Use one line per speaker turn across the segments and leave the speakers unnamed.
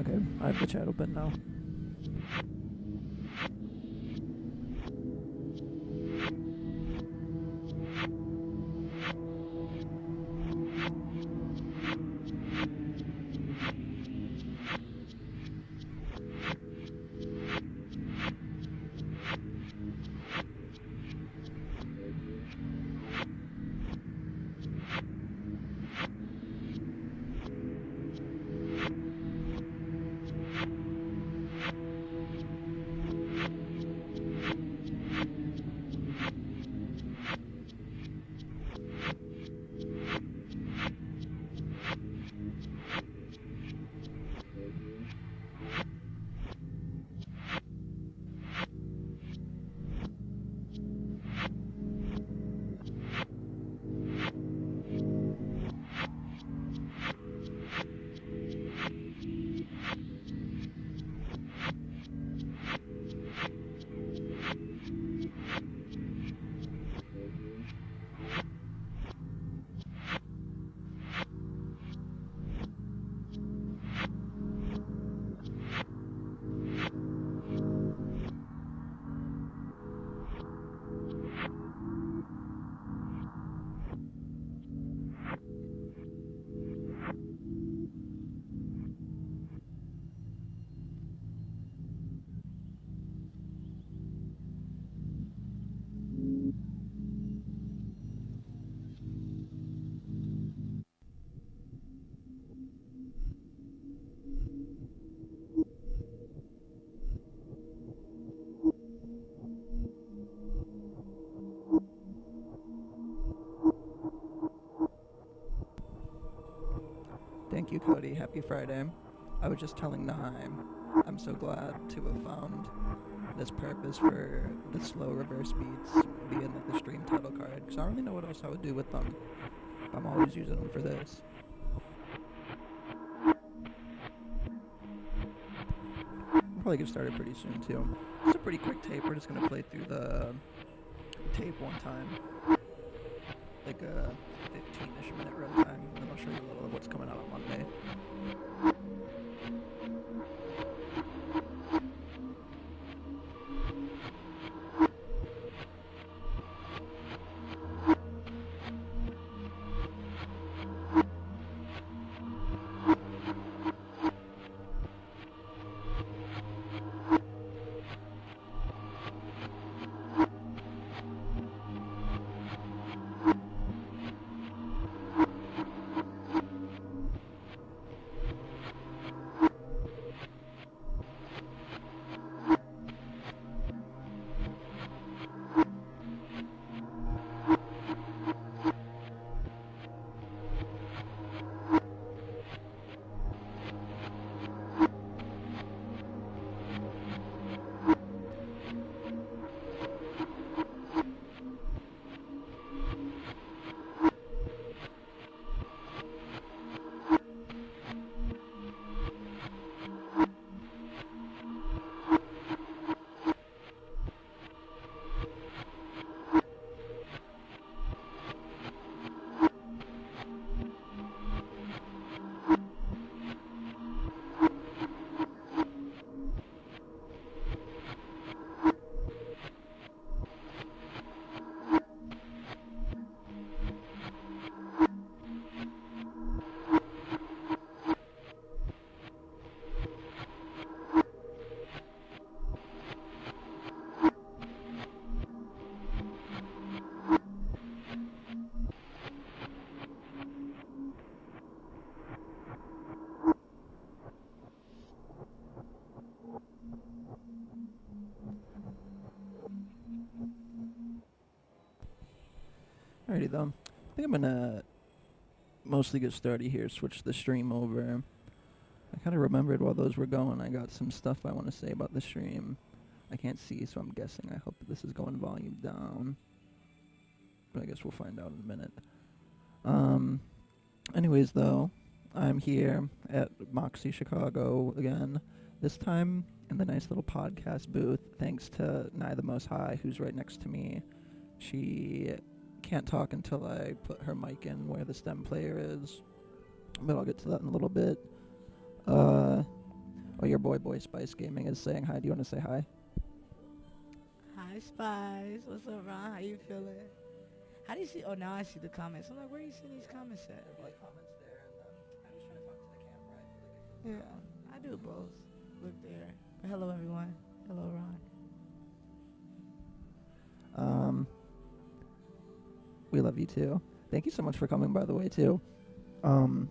Okay, I have the chat open now. Thank you, Cody. Happy Friday. I was just telling Naheim, I'm so glad to have found this purpose for the slow reverse beats being like the stream title card, because I don't really know what else I would do with them. I'm always using them for this. We'll probably get started pretty soon too. It's a pretty quick tape. We're just gonna play through the tape one time, like a 15-ish minute runtime, and then I'll show you a little of what's coming out on Monday. Alrighty though. I think I'm gonna mostly get started here, switch the stream over. I kind of remembered while those were going, I got some stuff I want to say about the stream. I can't see, so I'm guessing. I hope this is going volume down. But I guess we'll find out in a minute. Anyways though, I'm here at Moxie Chicago again. This time in the nice little podcast booth, thanks to Nye the Most High, who's right next to me. She can't talk until I put her mic in where the stem player is, but I'll get to that in a little bit. Oh, your boy Spice Gaming is saying hi. Do you want to say hi?
Hi, Spice. What's up, Ron? How you feeling? How do you see? Oh, now I see the comments. I'm like, where are you seeing these comments at?
Like comments there, and then I'm just trying to talk to the camera. I feel like it feels
Yeah, I do both. Look there. But hello, everyone. Hello, Ron.
We love you too. Thank you so much for coming, by the way, too. Some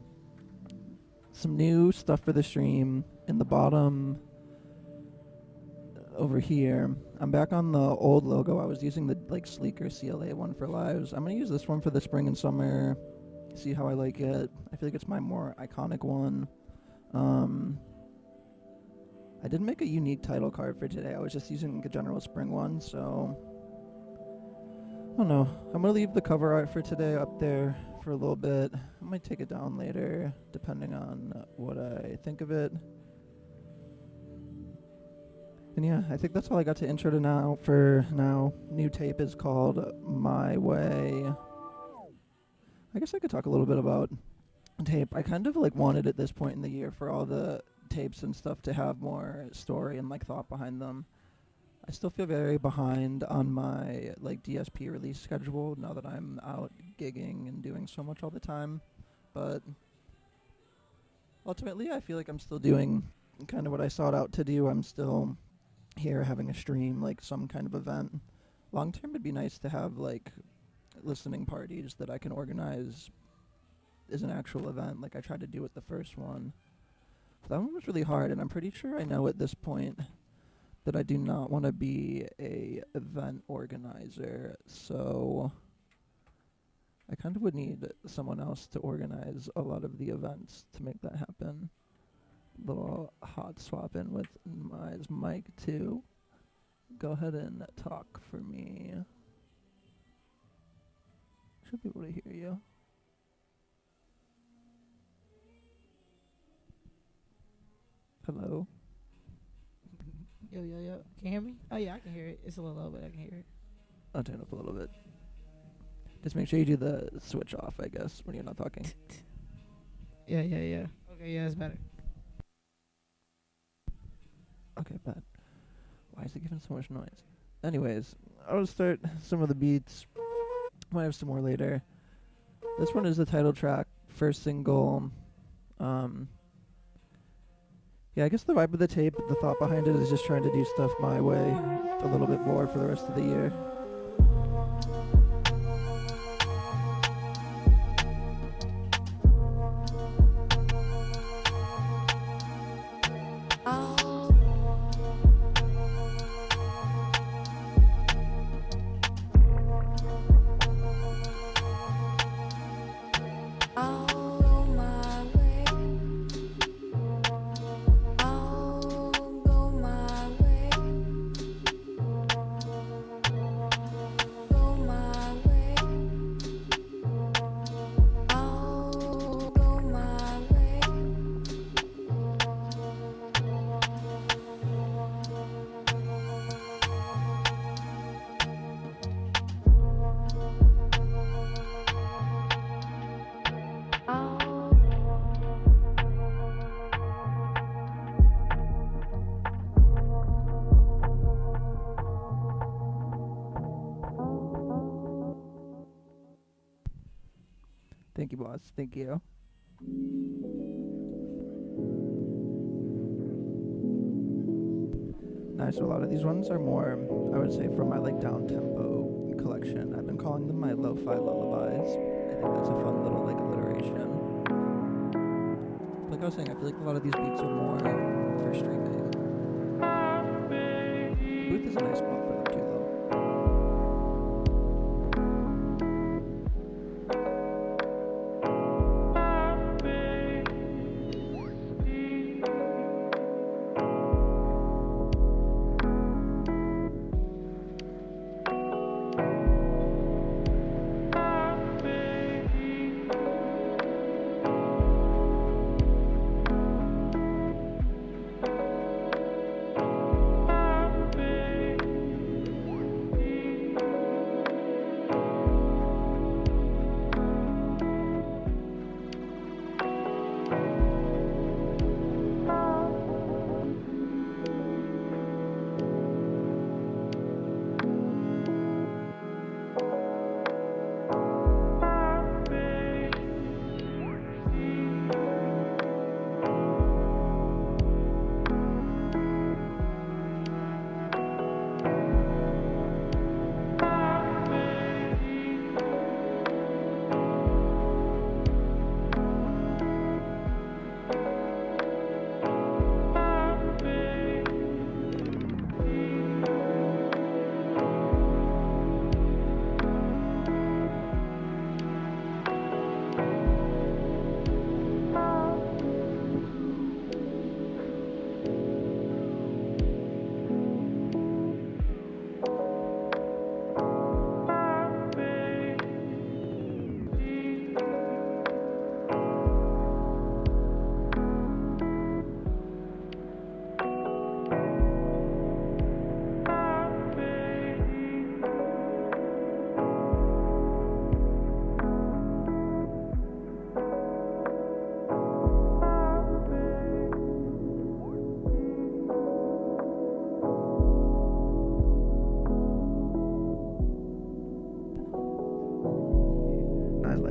new stuff for the stream in the bottom over here. I'm back on the old logo. I was using the like sleeker CLA one for lives. I'm gonna use this one for the spring and summer. See how I like it. I feel like it's my more iconic one. I didn't make a unique title card for today. I was just using the general spring one, so I don't know. I'm gonna leave the cover art for today up there for a little bit. I might take it down later, depending on what I think of it. And yeah, I think that's all I got to intro to now. For now, new tape is called My Way. I guess I could talk a little bit about tape. I kind of like wanted at this point in the year for all the tapes and stuff to have more story and like thought behind them. I still feel very behind on my like DSP release schedule now that I'm out gigging and doing so much all the time. But ultimately, I feel like I'm still doing kind of what I sought out to do. I'm still here having a stream, like some kind of event. Long term, it'd be nice to have like listening parties that I can organize as an actual event, like I tried to do with the first one. That one was really hard, and I'm pretty sure I know at this point that I do not want to be a event organizer, so I kind of would need someone else to organize a lot of the events to make that happen. Little hot swap in with my mic too. Go ahead and talk for me. Should be able to hear you. Hello?
Yo. Can you hear me? Oh, yeah, I can hear it. It's a little low, but I can hear it.
I'll turn it up a little bit. Just make sure you do the switch off, I guess, when you're not talking.
Yeah. Okay, yeah, it's better.
Okay, bad. Why is it giving so much noise? Anyways, I'll start some of the beats. Might have some more later. This one is the title track, first single. Yeah, I guess the vibe of the tape, the thought behind it is just trying to do stuff my way a little bit more for the rest of the year. Thank you, boss. Thank you. Nice. So a lot of these ones are more, I would say, from my like down tempo collection. I've been calling them my lo-fi lullabies. I think that's a fun little like alliteration. Like I was saying, I feel like a lot of these beats are more for streaming. Booth is a nice spot for them too, though.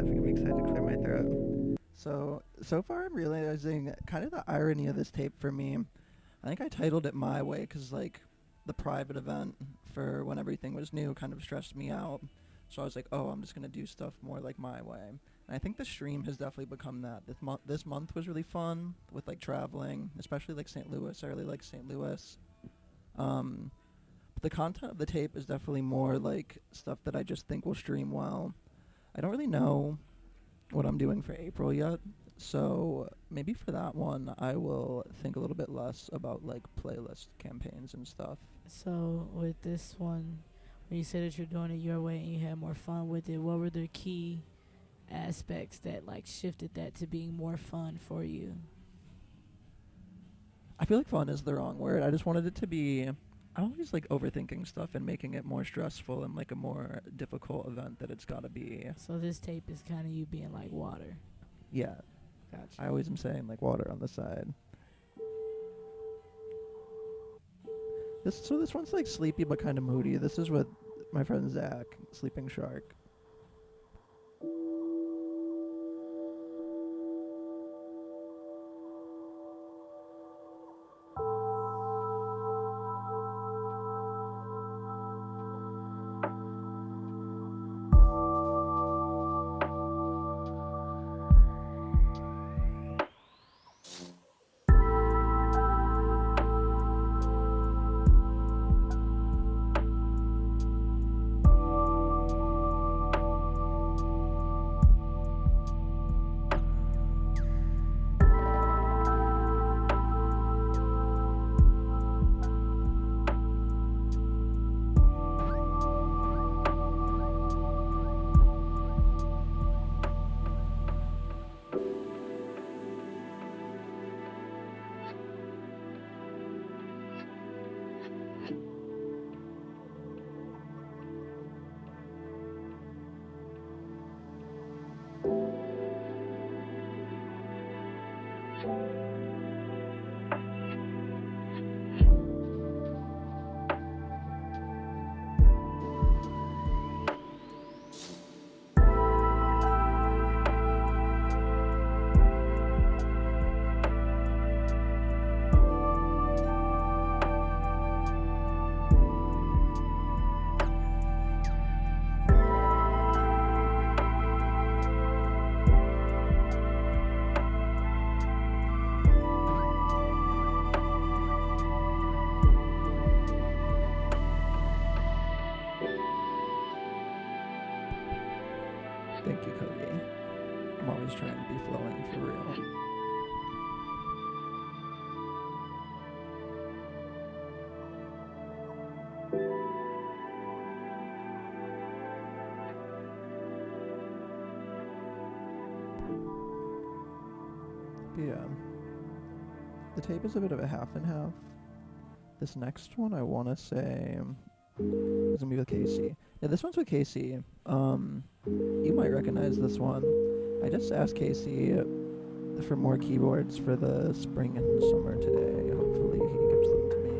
laughing. I'm excited to clear my throat. So far I'm realizing kind of the irony of this tape for me. I think I titled it My Way because, like, the private event for when everything was new kind of stressed me out. So I was like, oh, I'm just going to do stuff more like my way. And I think the stream has definitely become that. This month was really fun with, like, traveling, especially, like, St. Louis. I really like St. Louis. But the content of the tape is definitely more, like, stuff that I just think will stream well. I don't really know what I'm doing for April yet. So maybe for that one, I will think a little bit less about, like, playlist campaigns and stuff.
So with this one, when you said that you're doing it your way and you had more fun with it, what were the key aspects that, like, shifted that to being more fun for you?
I feel like fun is the wrong word. I just wanted it to be... I'm always, like, overthinking stuff and making it more stressful and, like, a more difficult event that it's got to be.
So this tape is kind of you being like water.
Yeah.
Gotcha.
I always am saying, like, water on the side. This one's, like, sleepy but kind of moody. This is with my friend Zach, Sleeping Shark. Thank you, Cody. I'm always trying to be flowing for real. But yeah. The tape is a bit of a half and half. This next one I want to say is gonna be with Casey. Yeah, this one's with Casey. You might recognize this one. I just asked Casey for more keyboards for the spring and summer today. Hopefully he gives them to me.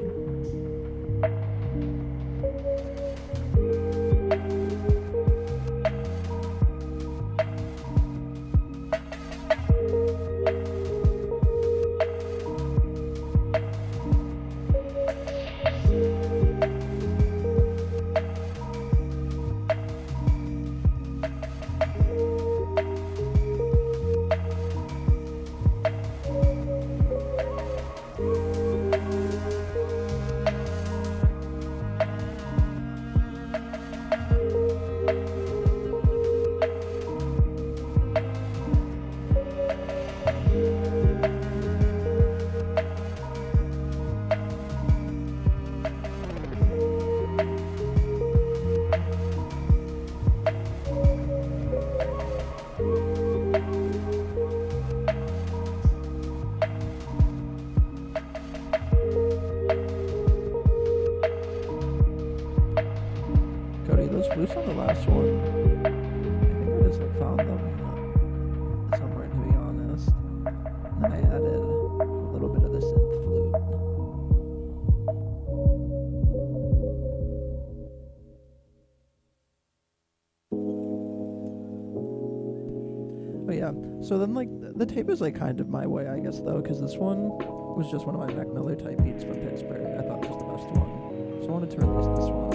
But yeah, so then like the tape is like kind of my way, I guess, though, because this one was just one of my Mac Miller type beats from Pittsburgh. I thought it was the best one, so I wanted to release this one.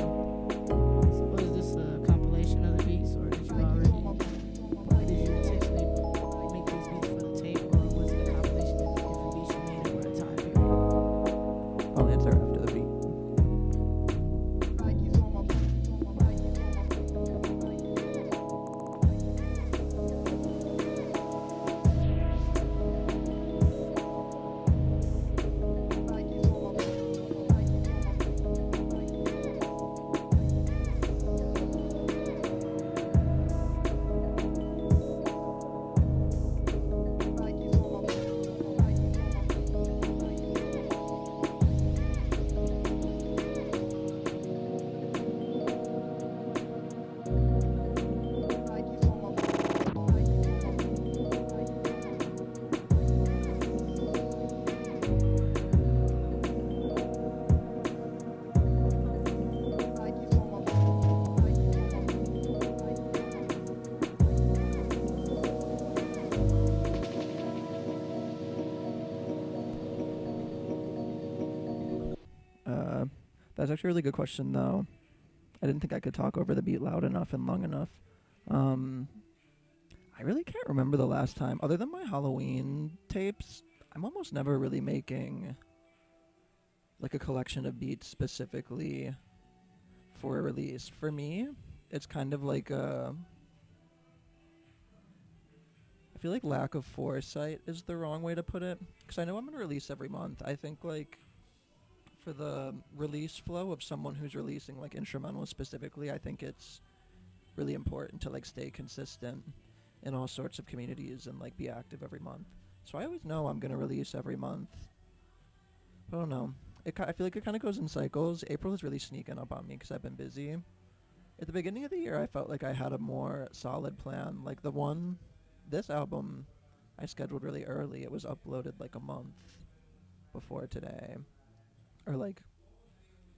So was this a compilation of the beats, or did you intentionally make these beats for the tape, or was it a compilation of different beats you made over a time period?
I'll answer after the beat. That's actually a really good question, though. I didn't think I could talk over the beat loud enough and long enough. I really can't remember the last time, other than my Halloween tapes. I'm almost never really making like a collection of beats specifically for a release. For me, it's kind of like I feel like lack of foresight is the wrong way to put it, because I know I'm going to release every month. I think like for the release flow of someone who's releasing like instrumentals specifically, I think it's really important to like stay consistent in all sorts of communities and like be active every month. So I always know I'm going to release every month. I don't know. I feel like it kind of goes in cycles. April is really sneaking up on me because I've been busy. At the beginning of the year, I felt like I had a more solid plan. Like this album, I scheduled really early. It was uploaded like a month before today. Or like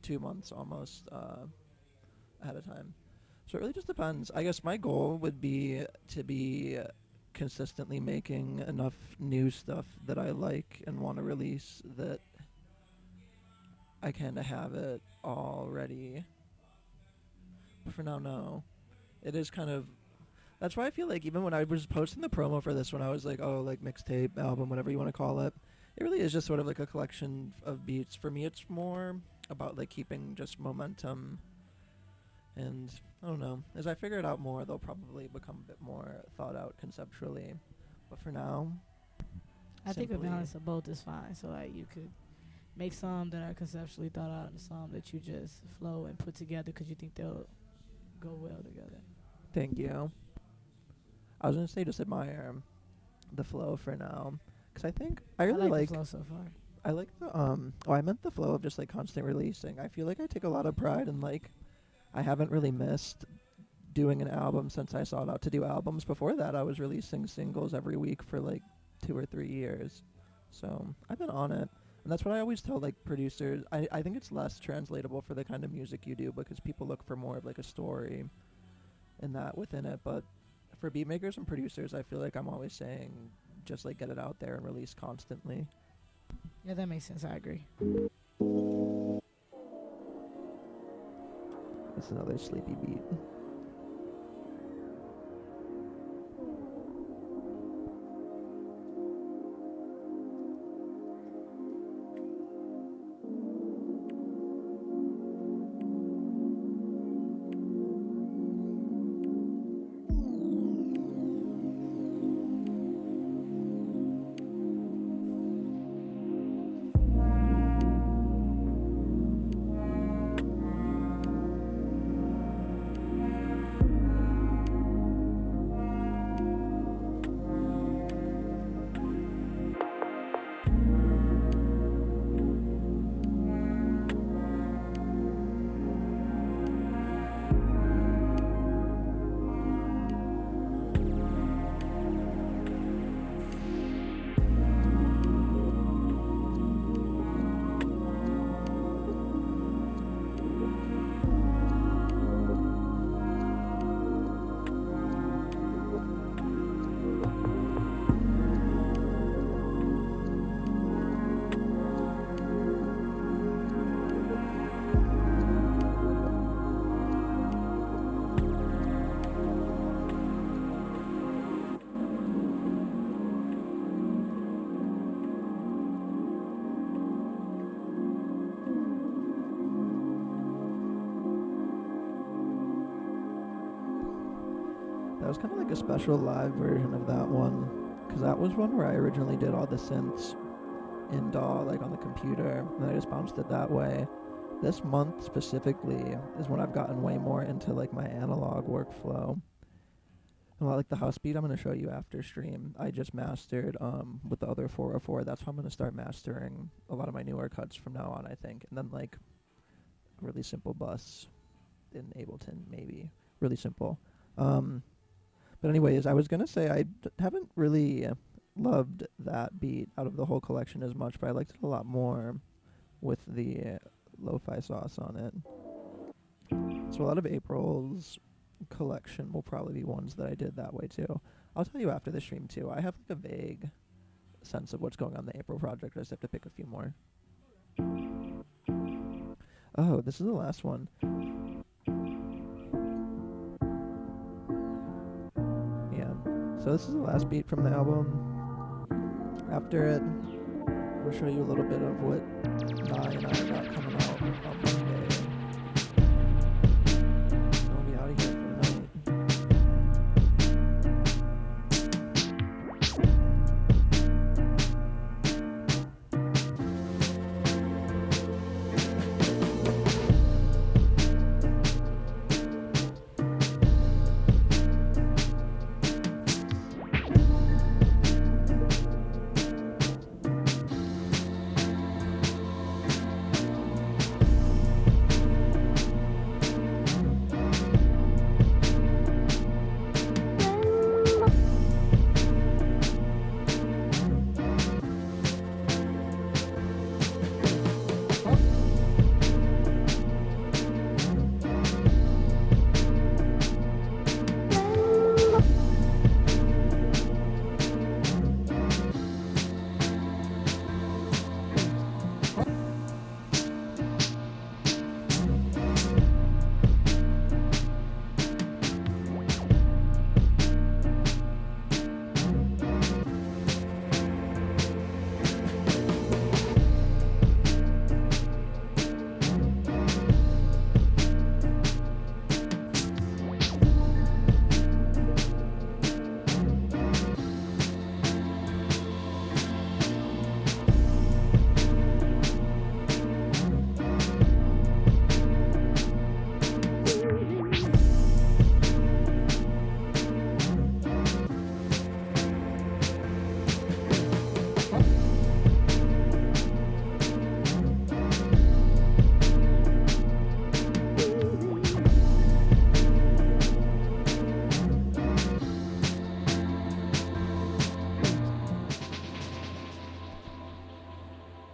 2 months almost ahead of time. So it really just depends. I guess my goal would be to be consistently making enough new stuff that I like and want to release that I kind of have it all ready. But for now, no. It is kind of... That's why I feel like even when I was posting the promo for this one, I was like, oh, like mixtape, album, whatever you want to call it. It really is just sort of like a collection of beats. For me, it's more about like keeping just momentum. And I don't know. As I figure it out more, they'll probably become a bit more thought out conceptually. But for now,
I think a balance of both is fine. So like you could make some that are conceptually thought out and some that you just flow and put together because you think they'll go well together.
Thank you. I was going to say just admire the flow for now. Because I think I really like
the flow so far.
I like the I meant the flow of just like constant releasing. I feel like I take a lot of pride in like I haven't really missed doing an album since I sought out to do albums. Before that, I was releasing singles every week for like 2 or 3 years. So I've been on it. And that's what I always tell like producers. I think it's less translatable for the kind of music you do because people look for more of like a story in that within it. But for beat makers and producers, I feel like I'm always saying just like get it out there and release constantly.
Yeah, that makes sense. I agree.
That's another sleepy beat. That was kind of like a special live version of that one, because that was one where I originally did all the synths in DAW, like on the computer, and I just bounced it that way. This month specifically is when I've gotten way more into like my analog workflow. A lot like the house beat I'm going to show you after stream, I just mastered with the other 404. That's how I'm going to start mastering a lot of my newer cuts from now on, I think. And then like a really simple bus in Ableton, maybe. Really simple. But anyways, I was going to say I haven't really loved that beat out of the whole collection as much, but I liked it a lot more with the lo-fi sauce on it. So a lot of April's collection will probably be ones that I did that way too. I'll tell you after the stream too. I have like a vague sense of what's going on in the April project. I just have to pick a few more. Oh, this is the last one. Yeah. So this is the last beat from the album. After it, we'll show you a little bit of what Nye and I got coming out on Monday. We'll be out of here for the night.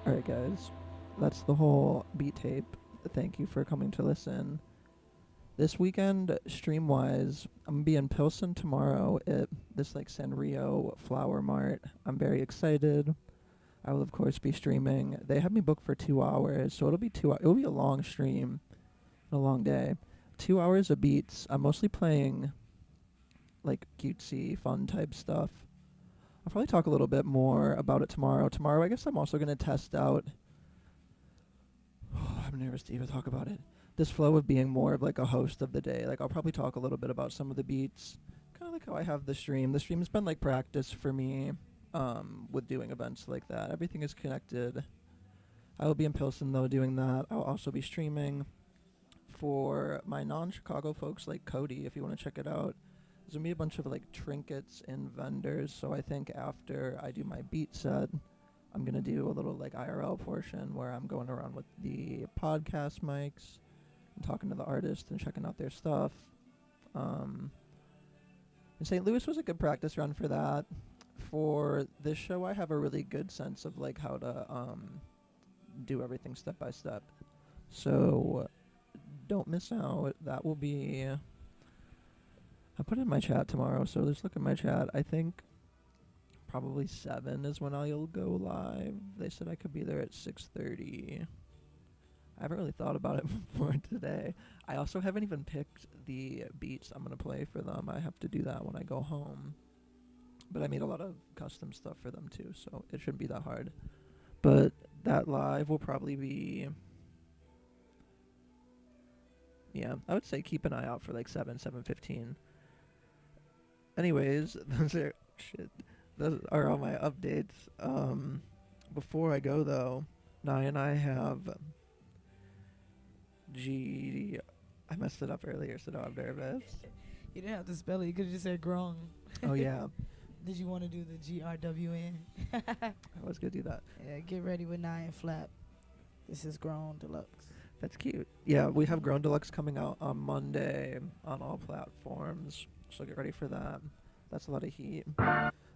Alright guys, that's the whole beat tape. Thank you for coming to listen. This weekend, stream-wise, I'm gonna be in Pilsen tomorrow at this like Sanrio Flower Mart. I'm very excited. I will of course be streaming. They have me booked for 2 hours, so it'll be it'll be a long stream, a long day. 2 hours of beats. I'm mostly playing like cutesy, fun type stuff. I'll probably talk a little bit more about it tomorrow. Tomorrow, I guess I'm also going to test out... I'm nervous to even talk about it. This flow of being more of like a host of the day. Like, I'll probably talk a little bit about some of the beats. Kind of like how I have the stream. The stream's been like practice for me with doing events like that. Everything is connected. I will be in Pilsen, though, doing that. I'll also be streaming for my non-Chicago folks like Cody, if you want to check it out. There's going to be a bunch of like trinkets and vendors, so I think after I do my beat set, I'm going to do a little like IRL portion where I'm going around with the podcast mics and talking to the artists and checking out their stuff. And St. Louis was a good practice run for that. For this show, I have a really good sense of like how to do everything step by step. So don't miss out. That will be... I'll put it in my chat tomorrow, so just look at my chat. I think probably 7 is when I'll go live. They said I could be there at 6:30. I haven't really thought about it before today. I also haven't even picked the beats I'm going to play for them. I have to do that when I go home. But I made a lot of custom stuff for them too, so it shouldn't be that hard. But that live will probably be... Yeah, I would say keep an eye out for like 7:15. Anyways, those are all my updates. Before I go though, Nye and I have G. I messed it up earlier, so now I'm nervous.
You didn't have to spell it. You could have just said grown.
Oh yeah,
Did you want to do the GRWN?
I was gonna do that.
Yeah, get ready with 9 Flap. This is grown deluxe.
That's cute. Yeah, we have Grown Deluxe coming out on Monday on all platforms, so get ready for that. That's a lot of heat.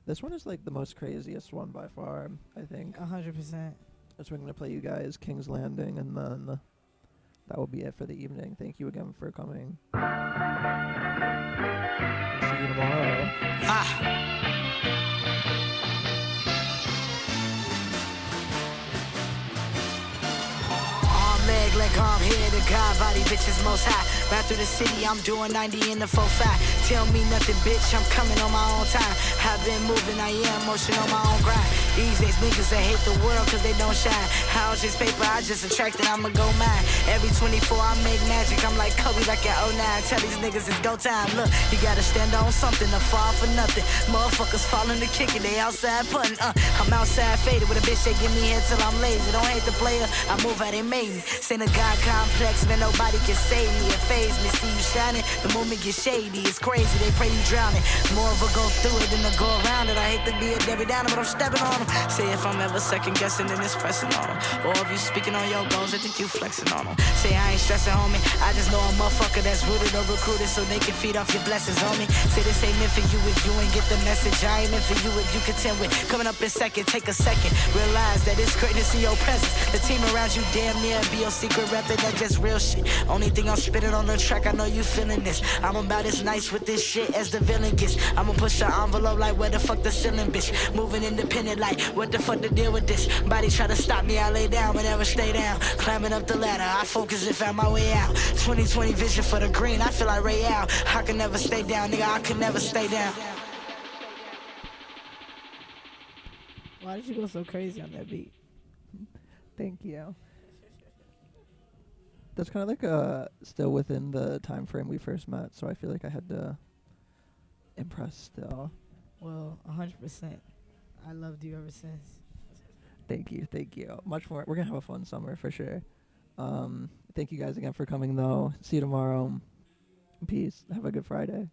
This one is like the most craziest one by far, I think.
100%.
So we're gonna play you guys King's Landing, and then that will be it for the evening. Thank you again for coming. See you tomorrow.
Leg like I'm here to God, body bitches most high. Right through the city, I'm doing 90 in the 4-5. Tell me nothing, bitch, I'm coming on my own time. I've been moving, I am motion on my own grind. These days niggas that hate the world cause they don't shine. How just paper, I just attracted, I'ma go mine. Every 24 I make magic, I'm like Kobe back at 09. Tell these niggas it's go time. Look, you gotta stand on something to fall for nothing. Motherfuckers falling to kick it, they outside punting. I'm outside faded with a bitch that give me head till I'm lazy. Don't hate the player, I move how they made me. Seen a God complex, man, nobody can save me. It phase me, see you shining, the moment gets shady. It's crazy, they pray you drowning. More of a go through it than a go around it. I hate to be a Debbie Downer, but I'm stepping on them. Say if I'm ever second guessing, then it's pressing on them. Or if you speaking on your goals, I think you flexing on them. Say I ain't stressing, homie, I just know a motherfucker that's rooted or recruited so they can feed off your blessings, homie. Say this ain't meant for you if you ain't get the message. I ain't meant for you if you contend with coming up in second. Take a second, realize that it's greatness in your presence. The team around you damn near be your secret reppin', that just real shit. Only thing I'm spitting on the track, I know you feeling this. I'm about as nice with this shit as the villain gets. I'ma push the envelope like where the fuck the ceiling, bitch. Moving independent like what the fuck to deal with this. Body try to stop me, I lay down but never stay down. Climbing up the ladder, I focus and found my way out. 2020 vision for the green, I feel like Ray Al. I can never stay down, nigga, I can never stay down.
Why did you go so crazy on that beat?
Thank you. That's kind of like still within the time frame we first met, so I feel like I had to impress still.
Well, 100%. I loved you ever since.
Thank you. Much more. We're gonna have a fun summer for sure. Thank you guys again for coming though. See you tomorrow. Peace. Have a good Friday.